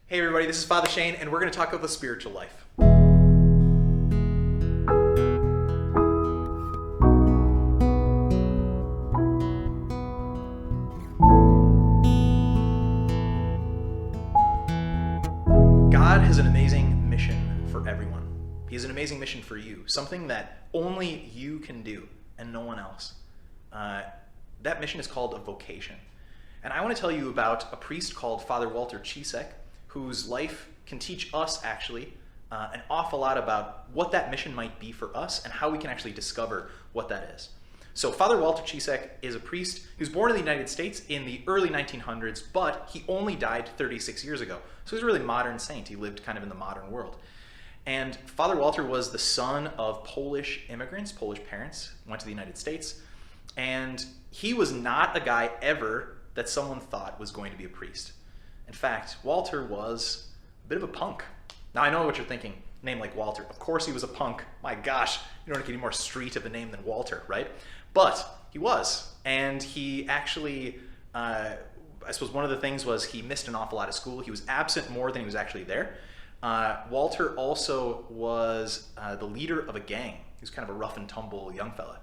Hey everybody, this is Father Shane, and we're going to talk about the spiritual life. God has an amazing mission for everyone. He has an amazing mission for you, something that only you can do and no one else. That mission is called a vocation. And I want to tell you about a priest called Father Walter Ciszek, whose life can teach us actually an awful lot about what that mission might be for us and how we can actually discover what that is. So Father Walter Ciszek is a priest. He was born in the United States in the early 1900s, but he only died 36 years ago. So he's a really modern saint. He lived kind of in the modern world. And Father Walter was the son of Polish immigrants, Polish parents, went to the United States. And he was not a guy ever that someone thought was going to be a priest. In fact, Walter was a bit of a punk. Now I know what you're thinking, a name like Walter. Of course he was a punk. My gosh, you don't get any more street of a name than Walter, right? But he was, and he actually, I suppose one of the things was he missed an awful lot of school. He was absent more than he was actually there. Walter also was the leader of a gang. He was kind of a rough and tumble young fella.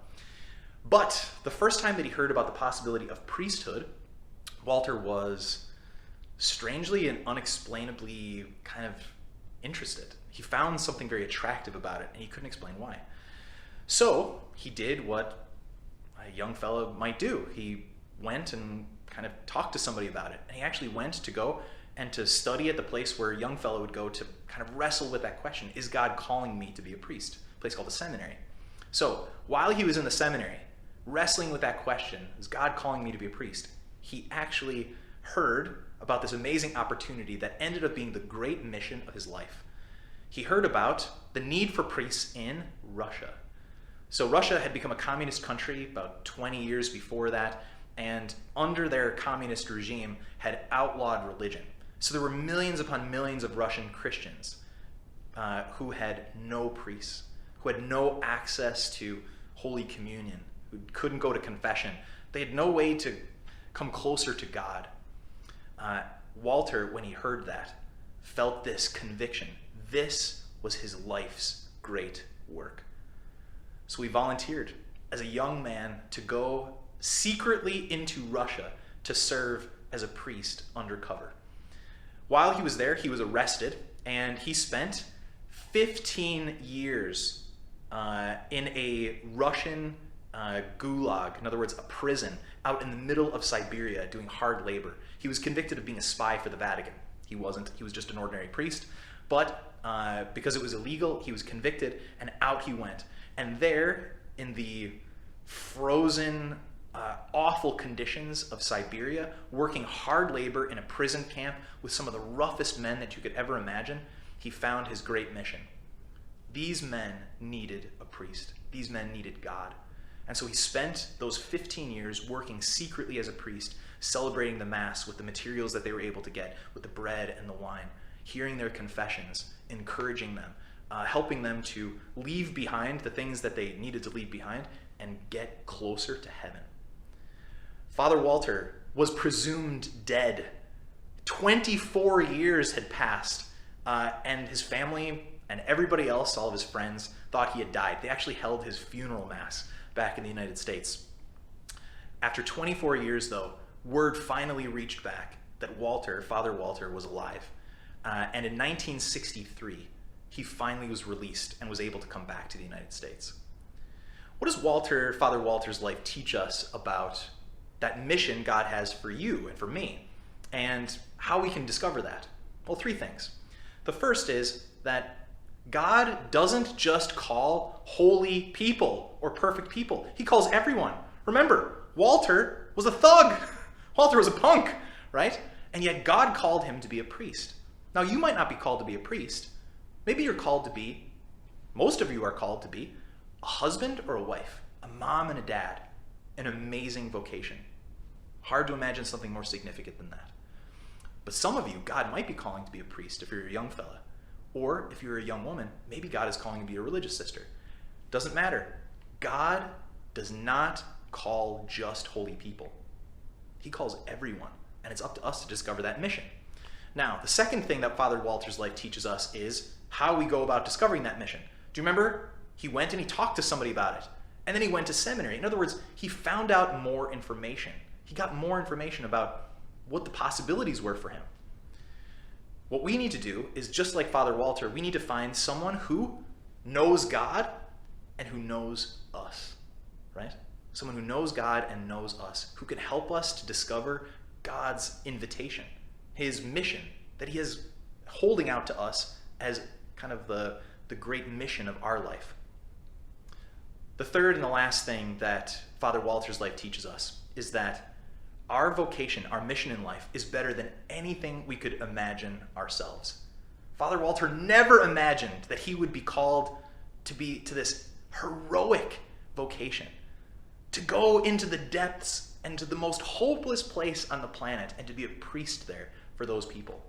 But the first time that he heard about the possibility of priesthood, Walter was strangely and unexplainably kind of interested. He found something very attractive about it, and he couldn't explain why. So he did what a young fellow might do. He went and kind of talked to somebody about it. And he actually went to go and to study at the place where a young fellow would go to kind of wrestle with that question, is God calling me to be a priest? A place called the seminary. So while he was in the seminary, wrestling with that question, is God calling me to be a priest? He actually heard about this amazing opportunity that ended up being the great mission of his life. He heard about the need for priests in Russia. So Russia had become a communist country about 20 years before that, and under their communist regime had outlawed religion. So there were millions upon millions of Russian Christians who had no priests, who had no access to Holy Communion, who couldn't go to confession. They had no way to come closer to God. Walter, when he heard that, felt this conviction. This was his life's great work. So he volunteered as a young man to go secretly into Russia to serve as a priest undercover. While he was there, he was arrested, and he spent 15 years in a Russian gulag, in other words, a prison, out in the middle of Siberia doing hard labor. He was convicted of being a spy for the Vatican. He wasn't. He was just an ordinary priest. But because it was illegal, he was convicted, and out he went. And there, in the frozen, awful conditions of Siberia, working hard labor in a prison camp with some of the roughest men that you could ever imagine, he found his great mission. These men needed a priest. These men needed God. And so he spent those 15 years working secretly as a priest, celebrating the Mass with the materials that they were able to get, with the bread and the wine, hearing their confessions, encouraging them, helping them to leave behind the things that they needed to leave behind and get closer to heaven. Father Walter was presumed dead. 24 years had passed, and his family and everybody else, all of his friends, thought he had died. They actually held his funeral mass back in the United States. After 24 years, though, word finally reached back that Father Walter, was alive. And in 1963, he finally was released and was able to come back to the United States. What does Father Walter's life teach us about that mission God has for you and for me, and how we can discover that? Well, three things. The first is that God doesn't just call holy people or perfect people. He calls everyone. Remember, Walter was a thug. Walter was a punk, right? And yet God called him to be a priest. Now, you might not be called to be a priest. Maybe you're called to be, most of you are called to be, a husband or a wife, a mom and a dad. An amazing vocation. Hard to imagine something more significant than that. But some of you, God might be calling to be a priest if you're a young fella. Or if you're a young woman, maybe God is calling you to be a religious sister. Doesn't matter. God does not call just holy people. He calls everyone, and it's up to us to discover that mission. Now, the second thing that Father Walter's life teaches us is how we go about discovering that mission. Do you remember? He went and he talked to somebody about it. And then he went to seminary. In other words, he found out more information. He got more information about what the possibilities were for him. What we need to do is, just like Father Walter, we need to find someone who knows God and who knows us, right? Someone who knows God and knows us, who can help us to discover God's invitation, his mission that he is holding out to us as kind of the great mission of our life. The third and the last thing that Father Walter's life teaches us is that our vocation, our mission in life, is better than anything we could imagine ourselves. Father Walter never imagined that he would be called to this heroic vocation, to go into the depths and to the most hopeless place on the planet and to be a priest there for those people.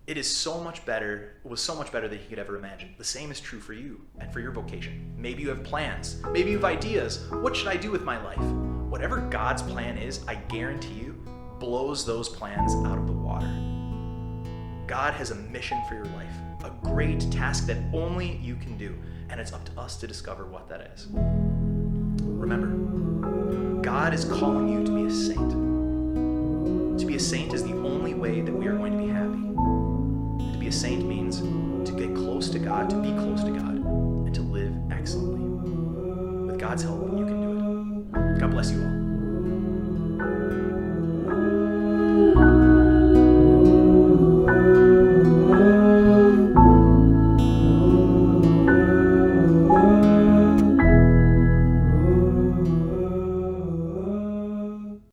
It was so much better than he could ever imagine. The same is true for you and for your vocation. Maybe you have plans. Maybe you have ideas. What should I do with my life? Whatever God's plan is, I guarantee you, blows those plans out of the water. God has a mission for your life, a great task that only you can do, and it's up to us to discover what that is. Remember, God is calling you to be a saint. To be a saint is the only way that we are going to be happy. To be a saint means to get close to God, to be close to God, and to live excellently. With God's help, you can do it. God bless you all.